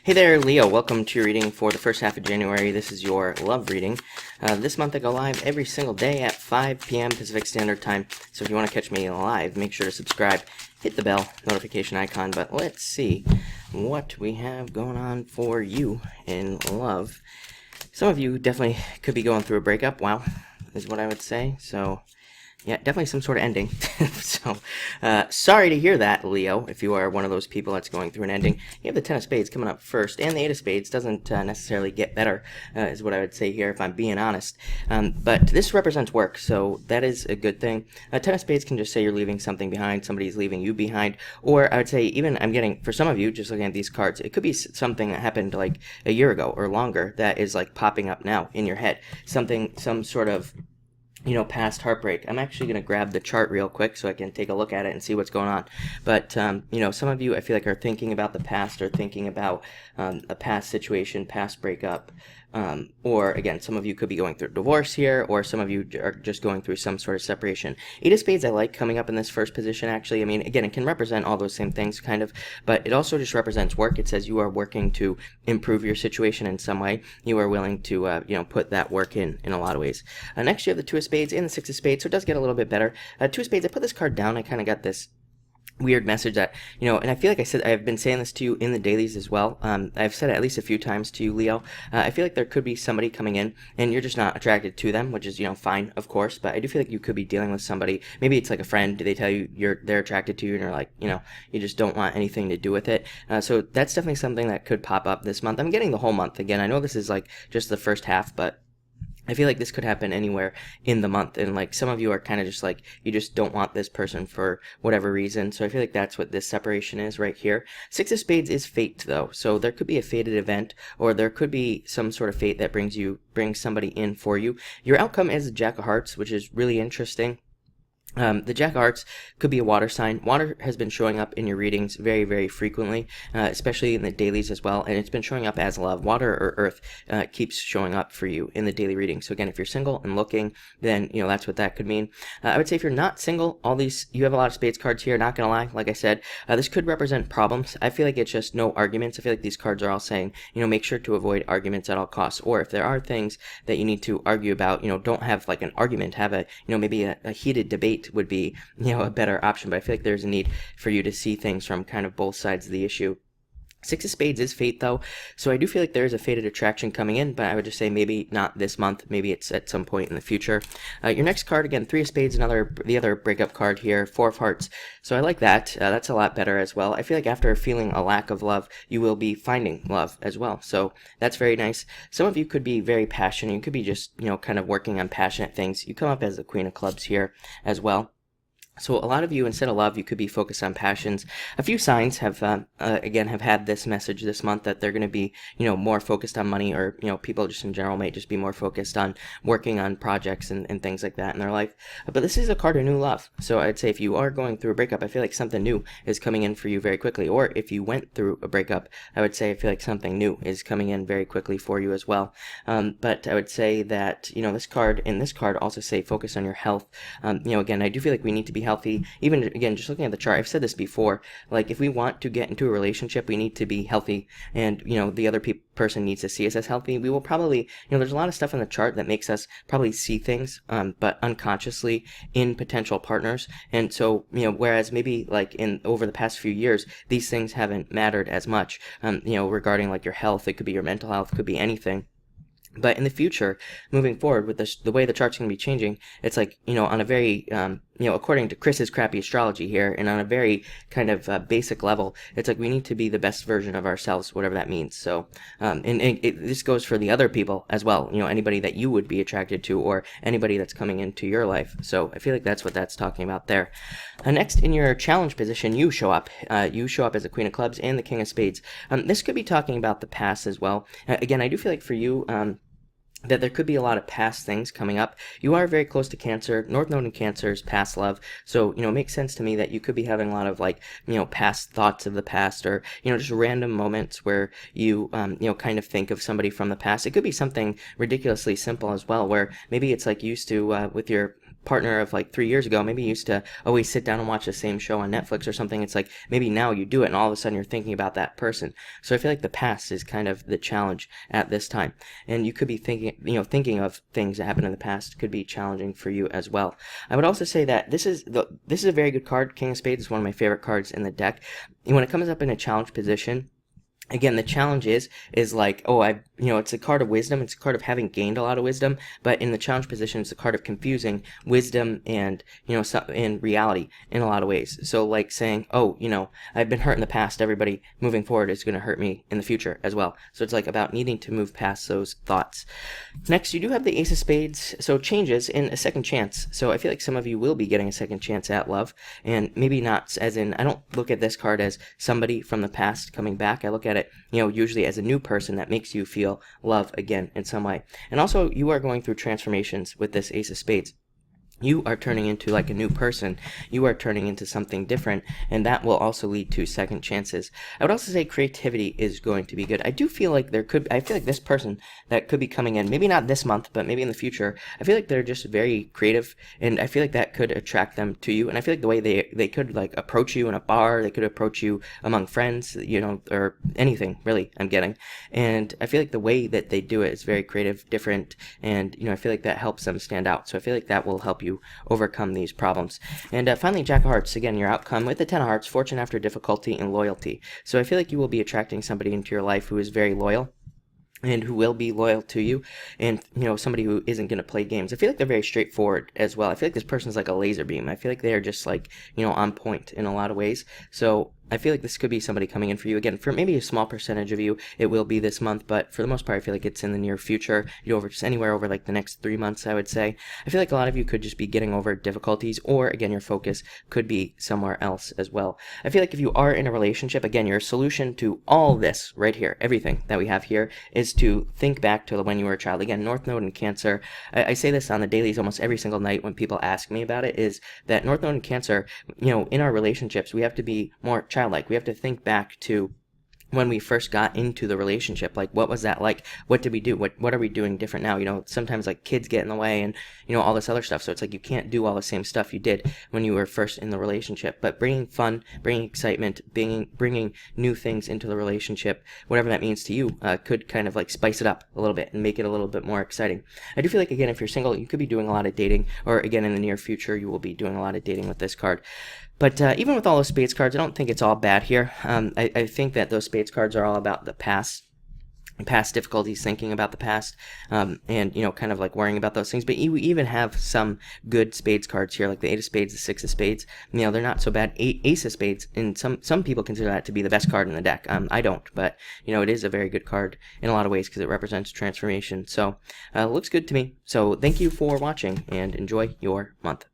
Hey there, Leo. Welcome to your reading for the first half of January. This is your love reading. This month I go live every single day at 5 p.m. Pacific Standard Time. So if you want to catch me live, make sure to subscribe, hit the bell notification icon. But let's see what we have going on for you in love. Some of you definitely could be going through a breakup. Wow, is what I would say. So yeah, definitely some sort of ending. So, sorry to hear that, Leo, if you are one of those people that's going through an ending. You have the Ten of Spades coming up first, and the Eight of Spades doesn't necessarily get better, is what I would say here, if I'm being honest. But this represents work, so that is a good thing. Ten of Spades can just say you're leaving something behind, somebody's leaving you behind, or I would say even, I'm getting, for some of you, just looking at these cards, it could be something that happened like a year ago or longer that is like popping up now in your head. Something, some sort of past heartbreak. I'm actually going to grab the chart real quick so I can take a look at it and see what's going on. But, some of you, I feel like, are thinking about the past or thinking about a past situation, past breakup. Or, again, some of you could be going through divorce here, or some of you are just going through some sort of separation. Eight of Spades I like coming up in this first position, actually. I mean, again, it can represent all those same things, kind of, but it also just represents work. It says you are working to improve your situation in some way. You are willing to, put that work in a lot of ways. Next, you have the Two of Spades and the Six of Spades, so it does get a little bit better. Two of Spades, I put this card down. I kind of got this weird message that, and I feel like I've been saying this to you in the dailies as well. I've said it at least a few times to you, Leo. I feel like there could be somebody coming in and you're just not attracted to them, which is, fine, of course, but I do feel like you could be dealing with somebody. Maybe it's like a friend. They tell you they're attracted to you and you're like, you just don't want anything to do with it. So that's definitely something that could pop up this month. I'm getting the whole month again. I know this is like just the first half, but I feel like this could happen anywhere in the month, and like some of you are kind of just like, you just don't want this person for whatever reason. So I feel like that's what this separation is right here. Six of Spades is fate though, so there could be a fated event, or there could be some sort of fate that brings somebody in for you. Your outcome is the Jack of Hearts, which is really interesting. The Jack of Hearts could be a water sign. Water has been showing up in your readings very, very frequently, especially in the dailies as well, and it's been showing up as love. Water or earth keeps showing up for you in the daily reading. So again, if you're single and looking, then, that's what that could mean. I would say if you're not single, you have a lot of spades cards here, not gonna lie, like I said, this could represent problems. I feel like it's just no arguments. I feel like these cards are all saying, make sure to avoid arguments at all costs, or if there are things that you need to argue about, don't have like an argument, have a, maybe a heated debate would be, a better option, but I feel like there's a need for you to see things from kind of both sides of the issue. Six of Spades is fate though, so I do feel like there is a fated attraction coming in, but I would just say maybe not this month, maybe it's at some point in the future. Your next card, again, Three of Spades, the other breakup card here, Four of Hearts, so I like that. That's a lot better as well. I feel like after feeling a lack of love, you will be finding love as well, so that's very nice. Some of you could be very passionate, you could be just, kind of working on passionate things. You come up as the Queen of Clubs here as well. So a lot of you, instead of love, you could be focused on passions. A few signs have had this message this month that they're going to be, more focused on money, or, people just in general might just be more focused on working on projects and things like that in their life. But this is a card of new love. So I'd say if you are going through a breakup, I feel like something new is coming in for you very quickly. Or if you went through a breakup, I would say I feel like something new is coming in very quickly for you as well. But I would say that, this card and this card also say focus on your health. Again, I do feel like we need to be healthy. Even again, just looking at the chart, I've said this before, like if we want to get into a relationship, we need to be healthy, and the other person needs to see us as healthy. We will probably, there's a lot of stuff in the chart that makes us probably see things but unconsciously in potential partners, and so whereas maybe like over the past few years these things haven't mattered as much, regarding like your health. It could be your mental health, could be anything. But in the future, moving forward with the way the chart's going to be changing, it's like, on a very, according to Chris's crappy astrology here, and on a very kind of basic level, it's like we need to be the best version of ourselves, whatever that means. So, this goes for the other people as well, anybody that you would be attracted to, or anybody that's coming into your life. So I feel like that's what that's talking about there. Next, in your challenge position, you show up. You show up as the Queen of Clubs and the King of Spades. This could be talking about the past as well. Again, I do feel like for you, that there could be a lot of past things coming up. You are very close to Cancer. North Node in Cancer is past love. So, it makes sense to me that you could be having a lot of like, past thoughts of the past, or, just random moments where you, kind of think of somebody from the past. It could be something ridiculously simple as well, where maybe it's like you used to, with your partner of like 3 years ago maybe used to always sit down and watch the same show on Netflix or something. It's like maybe now you do it and all of a sudden you're thinking about that person. So I feel like the past is kind of the challenge at this time, and you could be thinking of things that happened in the past could be challenging for you as well. I would also say that this is a very good card. King of Spades is one of my favorite cards in the deck. And when it comes up in a challenge position, again, the challenge is like, it's a card of wisdom. It's a card of having gained a lot of wisdom, but in the challenge position, it's a card of confusing wisdom and, in reality in a lot of ways. So like saying, I've been hurt in the past. Everybody moving forward is going to hurt me in the future as well. So it's like about needing to move past those thoughts. Next, you do have the Ace of Spades. So changes in a second chance. So I feel like some of you will be getting a second chance at love, and maybe not as in, I don't look at this card as somebody from the past coming back. I look at it, usually as a new person that makes you feel love again in some way. And also, you are going through transformations with this Ace of Spades. You are turning into like a new person. You are turning into something different, and that will also lead to second chances. I would also say creativity is going to be good. I feel like this person that could be coming in, maybe not this month, but maybe in the future, I feel like they're just very creative, and I feel like that could attract them to you. And I feel like the way they could like approach you in a bar, they could approach you among friends, or anything really, I'm getting. And I feel like the way that they do it is very creative, different, and I feel like that helps them stand out. So I feel like that will help you overcome these problems. And finally, Jack of Hearts, again, your outcome with the 10 of Hearts, fortune after difficulty and loyalty. So I feel like you will be attracting somebody into your life who is very loyal and who will be loyal to you, and somebody who isn't going to play games. I feel like they're very straightforward as well. I feel like this person's like a laser beam. I feel like they are just like on point in a lot of ways. So I feel like this could be somebody coming in for you. Again, for maybe a small percentage of you, it will be this month, but for the most part, I feel like it's in the near future. Just anywhere over like the next 3 months, I would say. I feel like a lot of you could just be getting over difficulties, or again, your focus could be somewhere else as well. I feel like if you are in a relationship, again, your solution to all this right here, everything that we have here, is to think back to when you were a child. Again, North Node and Cancer. I say this on the dailies almost every single night when people ask me about it, is that North Node and Cancer, in our relationships, we have to be more childlike. We have to think back to when we first got into the relationship. Like, what was that like? What did we do? What are we doing different now? Sometimes like kids get in the way and all this other stuff. So it's like you can't do all the same stuff you did when you were first in the relationship. But bringing fun, bringing excitement, bringing new things into the relationship, whatever that means to you, could kind of like spice it up a little bit and make it a little bit more exciting. I do feel like, again, if you're single, you could be doing a lot of dating, or again, in the near future, you will be doing a lot of dating with this card. But even with all those spades cards, I don't think it's all bad here. I think that those spades cards are all about the past difficulties, thinking about the past, and kind of like worrying about those things. But you even have some good spades cards here, like the 8 of Spades, the 6 of Spades. They're not so bad. Ace of Spades, and some people consider that to be the best card in the deck. I don't, but it is a very good card in a lot of ways because it represents transformation. So it looks good to me. So thank you for watching, and enjoy your month.